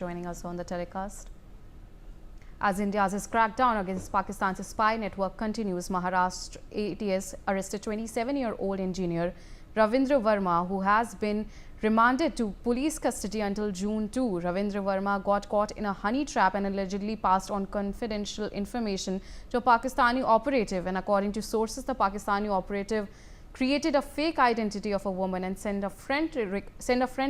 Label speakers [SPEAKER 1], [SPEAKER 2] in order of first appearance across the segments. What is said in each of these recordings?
[SPEAKER 1] joining us on the telecast. As India's crackdown against Pakistan's spy network continues, Maharashtra ATS arrested 27-year-old engineer Ravindra Verma, who has been remanded to police custody until June 2. Ravindra Verma got caught in a honey trap and allegedly passed on confidential information to a Pakistani operative. And according to sources, the Pakistani operative created a fake identity of a woman and sent a friend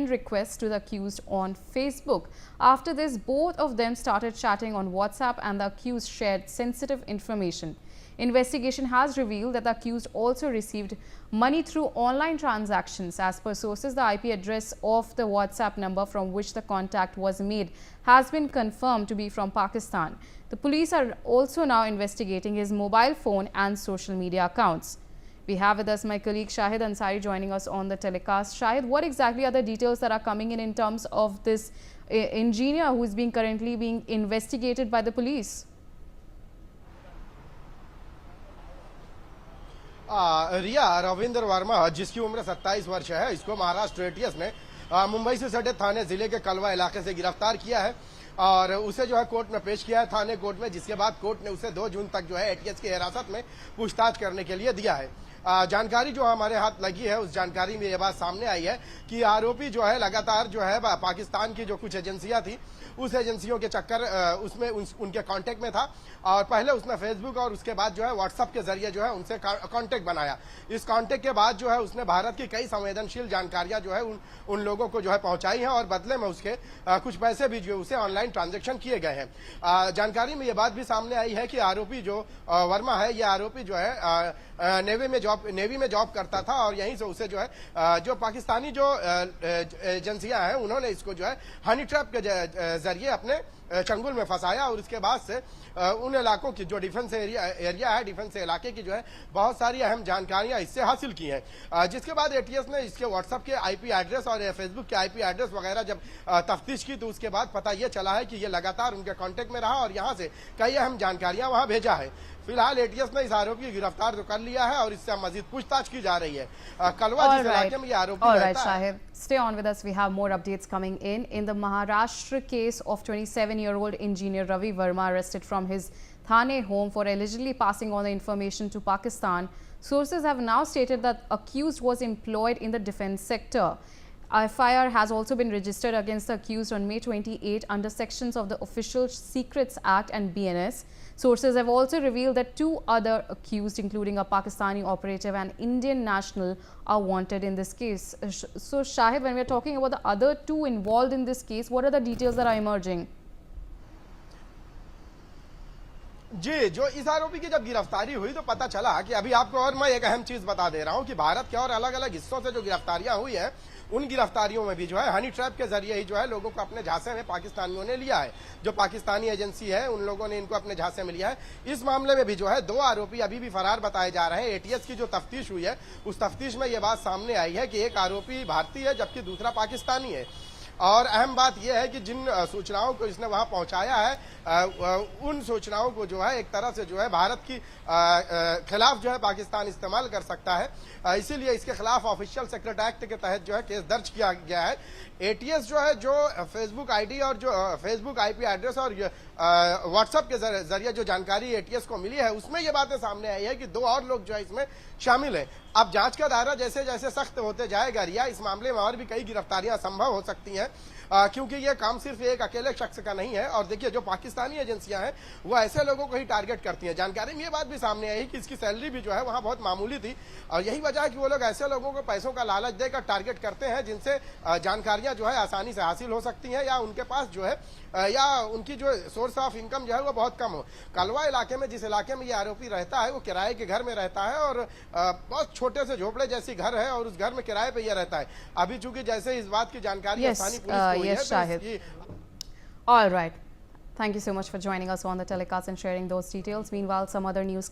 [SPEAKER 1] request to the accused on Facebook. After this, both of them started chatting on WhatsApp and the accused shared sensitive information. Investigation has revealed that the accused also received money through online transactions. As per sources, the IP address of the WhatsApp number from which the contact was made has been confirmed to be from Pakistan. The police are also now investigating his mobile phone and social media accounts. We have with us my colleague Shahid Ansari joining us on the telecast. Shahid, what exactly are the details that are coming in terms of this engineer who is currently being investigated by the police?
[SPEAKER 2] रिया, रविंद्र वर्मा जिसकी उम्र 27 वर्ष है, इसको Maharashtra ATS ने मुंबई से सटे थाने जिले के कलवा इलाके से गिरफ्तार किया है और उसे जो है कोर्ट में पेश किया है, थाने कोर्ट में, जिसके बाद कोर्ट ने उसे 2 जून तक जो है एटीएस की हिरासत में पूछताछ करने के लिए दिया है। जानकारी जो हमारे हाथ लगी है, उस जानकारी में यह बात सामने आई है कि आरोपी जो है लगातार जो है पाकिस्तान की जो कुछ एजेंसियां थी, उस एजेंसियों के चक्कर उसमें उनके कांटेक्ट में था और पहले उसने फेसबुक और उसके बाद जो है व्हाट्सएप के जरिए जो है उनसे कांटेक्ट बनाया। इस कांटेक्ट के बाद जो है उसने भारत की कई संवेदनशील जानकारियां जो है उन लोगों को जो है पहुंचाई हैं और बदले में उसके कुछ पैसे भी जो उसे ऑनलाइन ट्रांजेक्शन किए गए हैं। जानकारी में यह बात भी सामने आई है कि आरोपी जो वर्मा है, यह आरोपी जो है नेवी में जॉब करता था और यहीं से उसे जो है जो पाकिस्तानी जो एजेंसियां हैं, उन्होंने इसको जो है हनी ट्रैप के जरिए अपने चंगुल में फंसाया और उसके बाद से उन इलाकों की जो डिफेंस एरिया है, डिफेंस इलाके की जो है बहुत सारी अहम जानकारियां इससे हासिल की हैं। जिसके बाद एटीएस ने इसके व्हाट्सएप के आईपी एड्रेस और फेसबुक के आईपी एड्रेस वगैरह जब तफ्तीश की तो उसके बाद पता यह चला है कि ये लगातार उनके कांटेक्ट में रहा और यहां से कई अहम जानकारियां वहां भेजा है। फिलहाल एटीएस ने इस आरोपी की गिरफ्तार तो कर लिया है और इससे मजीद पूछताछ की जा रही है। कलवा जिस इलाके में ये आरोपी रहता है।
[SPEAKER 1] Stay on with us. We have more updates coming in. In the Maharashtra case of 27-year-old engineer Ravi Verma arrested from his Thane home for allegedly passing on the information to Pakistan, sources have now stated that accused was employed in the defense sector. FIR has also been registered against the accused on May 28 under sections of the Official Secrets Act and BNS. Sources have also revealed that 2 other accused, including a Pakistani operative and Indian national, are wanted in this case. So, Shahid, when we are talking about the other 2 involved in this case, what are the details that are emerging?
[SPEAKER 2] जी, जो इस आरोपी की जब गिरफ्तारी हुई तो पता चला कि अभी आपको और मैं एक अहम चीज बता दे रहा हूं कि भारत के और अलग अलग हिस्सों से जो गिरफ्तारियां हुई है, उन गिरफ्तारियों में भी जो है हनी ट्रैप के जरिए ही जो है लोगों को अपने झांसे में पाकिस्तानियों ने लिया है। जो पाकिस्तानी एजेंसी है, उन लोगों ने इनको अपने झांसे में लिया है। इस मामले में भी जो है 2 आरोपी अभी भी फरार बताए जा रहे हैं। एटीएस की जो तफ्तीश हुई है, उस तफ्तीश में यह बात सामने आई है कि एक आरोपी भारतीय है जबकि दूसरा पाकिस्तानी है। और अहम बात यह है कि जिन सूचनाओं को इसने वहां पहुंचाया है, उन सूचनाओं को जो है एक तरह से जो है भारत की खिलाफ जो है पाकिस्तान इस्तेमाल कर सकता है। इसीलिए इसके खिलाफ ऑफिशियल सीक्रेट एक्ट के तहत जो है केस दर्ज किया गया है। एटीएस जो है जो फेसबुक आईडी और जो फेसबुक आईपी एड्रेस और व्हाट्सएप के जरिए जो जानकारी एटीएस को मिली है, उसमें ये बातें सामने आई है कि 2 और लोग जो है इसमें शामिल है। अब जांच का दायरा जैसे जैसे सख्त होते जाएगा रिया, इस मामले में और भी कई गिरफ्तारियां संभव हो सकती हैं, क्योंकि ये काम सिर्फ एक अकेले शख्स का नहीं है। और देखिए, जो पाकिस्तानी एजेंसियां हैं वो ऐसे लोगों को ही टारगेट करती हैं। जानकारी में ये बात भी सामने आई कि इसकी सैलरी भी जो है वहां बहुत मामूली थी और यही वजह है कि वो लोग ऐसे लोगों को पैसों का लालच देकर टारगेट करते हैं जिनसे जानकारियां जो है आसानी से हासिल हो सकती हैं या उनके पास जो है या उनकी जो सोर्स ऑफ इनकम जो है वो बहुत कम हो। कलवा इलाके में, जिस इलाके में ये आरोपी रहता है, वो किराए के घर में रहता है और बहुत छोटे से झोपड़े जैसी घर है और उस घर में किराए पे ये रहता है। अभी चूंकि जैसे इस बात की जानकारी स्थानीय पुलिस को हुई है,
[SPEAKER 1] Shahid. All right. Thank you so much for joining us on the telecast and sharing those details. Meanwhile, some other news